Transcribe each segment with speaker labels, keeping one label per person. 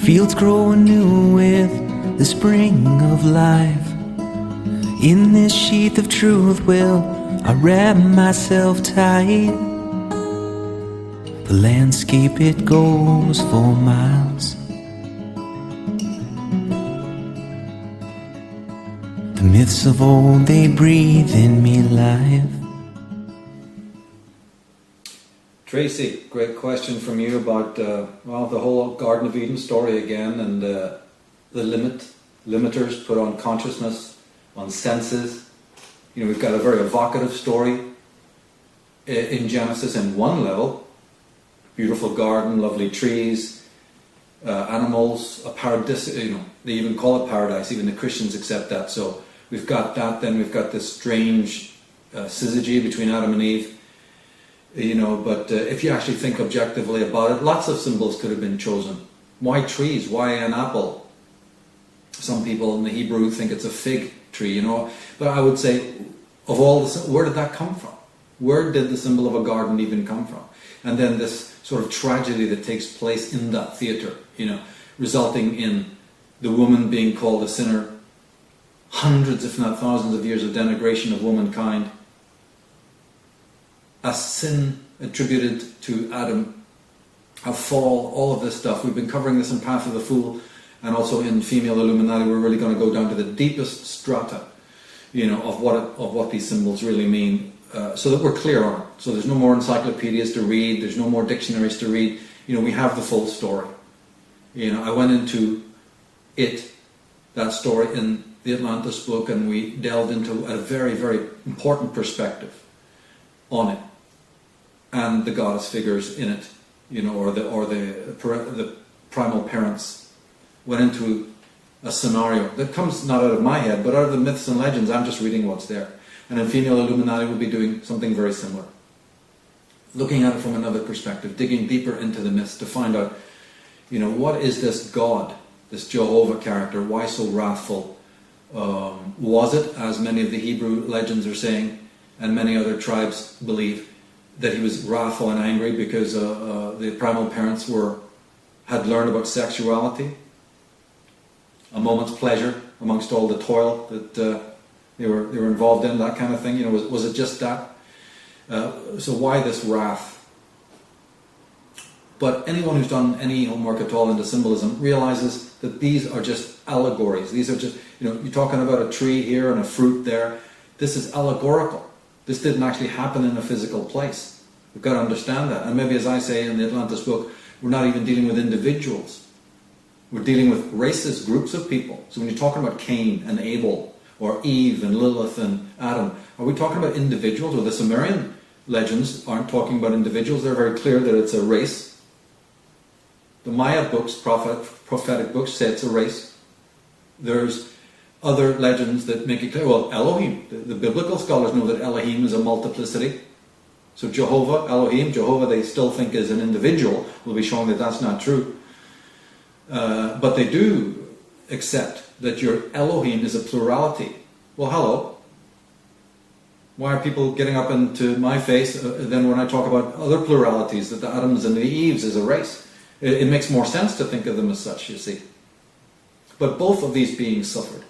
Speaker 1: Fields grow anew with the spring of life. In this sheath of truth will I wrap myself tight. The landscape it goes for miles. The myths of old, they breathe in me life.
Speaker 2: Tracy, great question from you about the whole Garden of Eden story again, and the limiters put on consciousness, on senses. You know, we've got a very evocative story in Genesis in one level. Beautiful garden, lovely trees, animals, a paradise. You know, they even call it paradise. Even the Christians accept that. So we've got that. Then we've got this strange syzygy between Adam and Eve. You know, but if you actually think objectively about it, lots of symbols could have been chosen. Why trees? Why an apple? Some people in the Hebrew think it's a fig tree, you know. But I would say, of all the, where did that come from? Where did the symbol of a garden even come from? And then this sort of tragedy that takes place in that theatre, you know, resulting in the woman being called a sinner, hundreds if not thousands of years of denigration of womankind, a sin attributed to Adam, a fall, all of this stuff. We've been covering this in Path of the Fool, and also in Female Illuminati. We're really going to go down to the deepest strata, you know, of what these symbols really mean, so that we're clear on it. So there's no more encyclopedias to read, there's no more dictionaries to read. You know, we have the full story. You know, I went into that story in the Atlantis book, and we delved into a very, very important perspective on it, and the goddess figures in it, you know, or the primal parents. Went into a scenario that comes not out of my head, but out of the myths and legends. I'm just reading what's there. And in Female Illuminati, we'll be doing something very similar, looking at it from another perspective, digging deeper into the myths to find out, you know, what is this God, this Jehovah character? Why so wrathful? Was it, as many of the Hebrew legends are saying, and many other tribes believe, that he was wrathful and angry because the primal parents had learned about sexuality, a moment's pleasure amongst all the toil that they were involved in, that kind of thing. You know, was it just that? So why this wrath? But anyone who's done any homework at all into symbolism realizes that these are just allegories. These are just, you know, you're talking about a tree here and a fruit there. This is allegorical. This didn't actually happen in a physical place. We've got to understand that. And maybe, as I say in the Atlantis book, we're not even dealing with individuals. We're dealing with races, groups of people. So when you're talking about Cain and Abel, or Eve and Lilith and Adam, are we talking about individuals? Or the Sumerian legends aren't talking about individuals. They're very clear that it's a race. The Maya books, prophetic books, say it's a race. There's other legends that make it clear. Well, Elohim, the biblical scholars know that Elohim is a multiplicity. So Jehovah, Elohim, Jehovah, they still think is an individual. We'll be showing that that's not true. But they do accept that your Elohim is a plurality. Well, hello. Why are people getting up into my face then when I talk about other pluralities, that the Adams and the Eves is a race? It makes more sense to think of them as such, you see. But both of these beings suffered.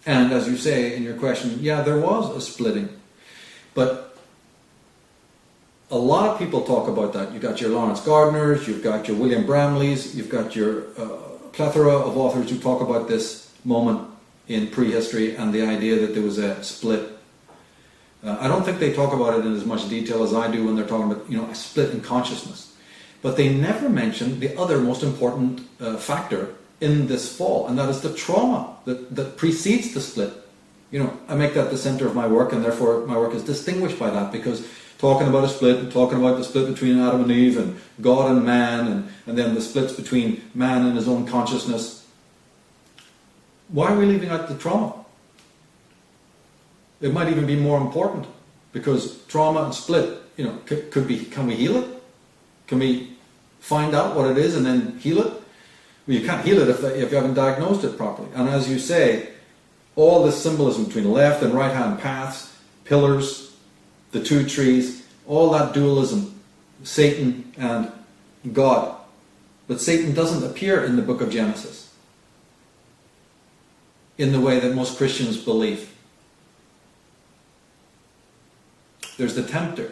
Speaker 2: And as you say in your question, yeah, there was a splitting. But a lot of people talk about that. You've got your Lawrence Gardners, you've got your William Bramleys, you've got your plethora of authors who talk about this moment in prehistory and the idea that there was a split. I don't think they talk about it in as much detail as I do when they're talking about, you know, a split in consciousness. But they never mention the other most important factor in this fall, and that is the trauma that precedes the split. You know, I make that the center of my work, and therefore my work is distinguished by that, because talking about a split, and talking about the split between Adam and Eve, and God and man, and then the splits between man and his own consciousness. Why are we leaving out the trauma? It might even be more important, because trauma and split, you know, could be, can we heal it? Can we find out what it is and then heal it? Well, you can't heal it if you haven't diagnosed it properly. And as you say, all this symbolism between left and right hand paths, pillars, the two trees, all that dualism, Satan and God. But Satan doesn't appear in the book of Genesis in the way that most Christians believe. There's the tempter.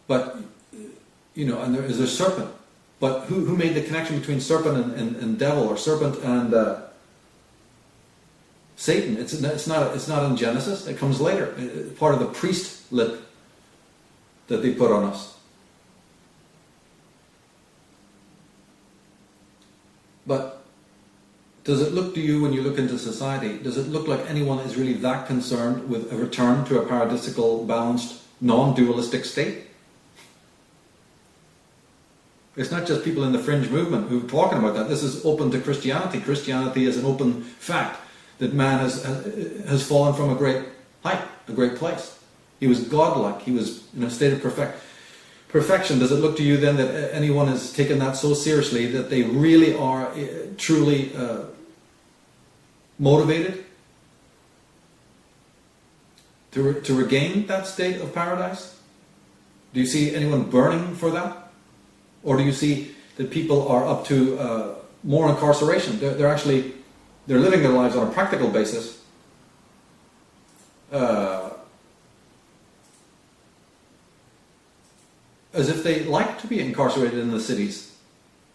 Speaker 2: But, and there is a serpent. But who made the connection between serpent and devil, or serpent and Satan? It's not in Genesis. It comes later. It's part of the priestlet that they put on us. But does it look to you, when you look into society, does it look like anyone is really that concerned with a return to a paradisical, balanced, non-dualistic state? It's not just people in the fringe movement who are talking about that. This is open to Christianity. Christianity is an open fact that man has fallen from a great height, a great place. He was godlike. He was in a state of perfection. Does it look to you then that anyone has taken that so seriously that they really are truly motivated to regain that state of paradise? Do you see anyone burning for that? Or do you see that people are up to more incarceration? They're living their lives on a practical basis. As if they like to be incarcerated in the cities.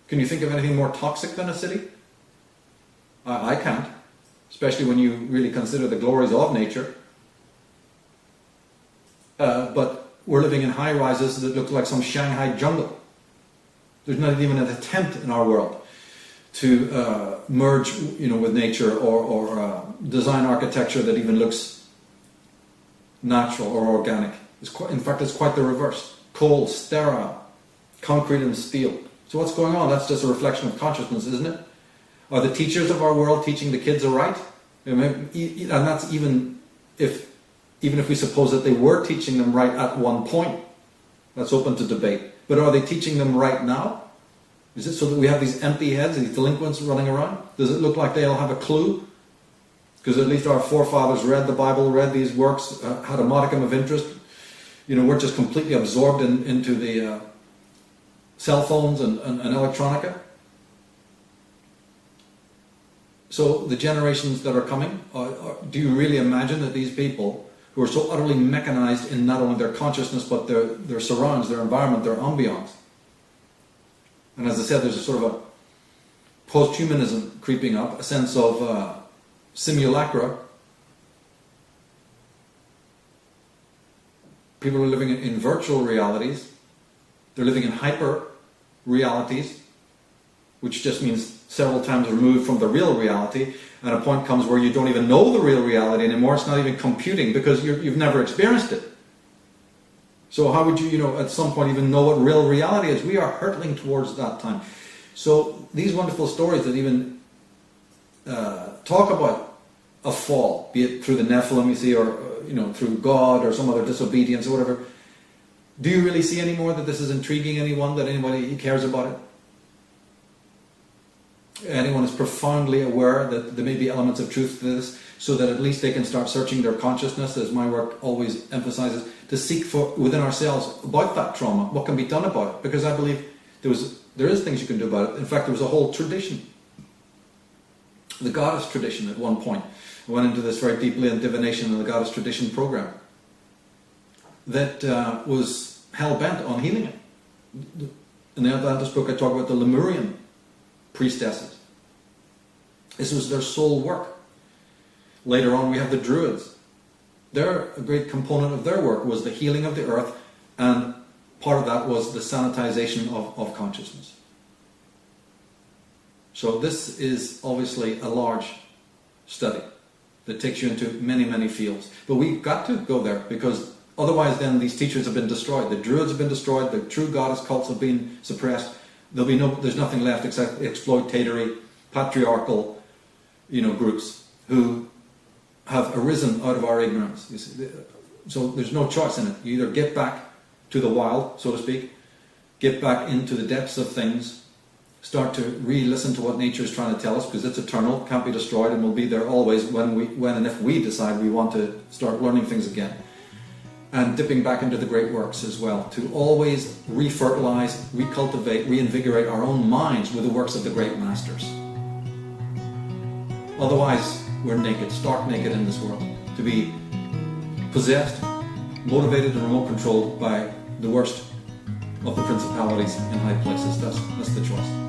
Speaker 2: Can you think of anything more toxic than a city? I can't. Especially when you really consider the glories of nature. But we're living in high-rises that look like some Shanghai jungle. There's not even an attempt in our world to merge, with nature or design architecture that even looks natural or organic. In fact, it's quite the reverse. Cold, sterile, concrete and steel. So what's going on? That's just a reflection of consciousness, isn't it? Are the teachers of our world teaching the kids aright? And that's even if we suppose that they were teaching them right at one point. That's open to debate. But are they teaching them right now? Is it so that we have these empty heads, these delinquents running around? Does it look like they'll have a clue? Because at least our forefathers read the Bible, read these works, had a modicum of interest. We're just completely absorbed into the cell phones and electronica. So the generations that are coming, do you really imagine that these people who are so utterly mechanized in not only their consciousness but their surrounds, their environment, their ambience? And as I said, there's a sort of a post-humanism creeping up, a sense of simulacra. People are living in virtual realities. They're living in hyper realities, which just means several times removed from the real reality, and a point comes where you don't even know the real reality anymore. It's not even computing because you've never experienced it. So how would you, at some point even know what real reality is? We are hurtling towards that time. So these wonderful stories that even talk about a fall, be it through the Nephilim, you see, or through God or some other disobedience or whatever, do you really see anymore that this is intriguing anyone, that anybody cares about it? Anyone is profoundly aware that there may be elements of truth to this, so that at least they can start searching their consciousness, as my work always emphasizes, to seek for within ourselves about that trauma, what can be done about it. Because I believe there is things you can do about it. In fact, there was a whole tradition, the goddess tradition at one point. I went into this very deeply in divination and the goddess tradition program that was hell-bent on healing it. In the Atlantis book I talk about the Lemurian priestesses. This was their sole work. Later on we have the Druids. A great component of their work was the healing of the earth, and part of that was the sanitization of consciousness. So this is obviously a large study that takes you into many, many fields. But we've got to go there, because otherwise then these teachers have been destroyed. The Druids have been destroyed, the true goddess cults have been suppressed. There's nothing left except exploitatory, patriarchal, groups who have arisen out of our ignorance. You see, so there's no choice in it. You either get back to the wild, so to speak, get back into the depths of things, start to re-listen to what nature is trying to tell us, because it's eternal, can't be destroyed, and will be there always when and if we decide we want to start learning things again. and dipping back into the great works as well, to always refertilize, recultivate, reinvigorate our own minds with the works of the great masters. Otherwise, we're naked, stark naked in this world, to be possessed, motivated and remote controlled by the worst of the principalities in high places. That's the choice.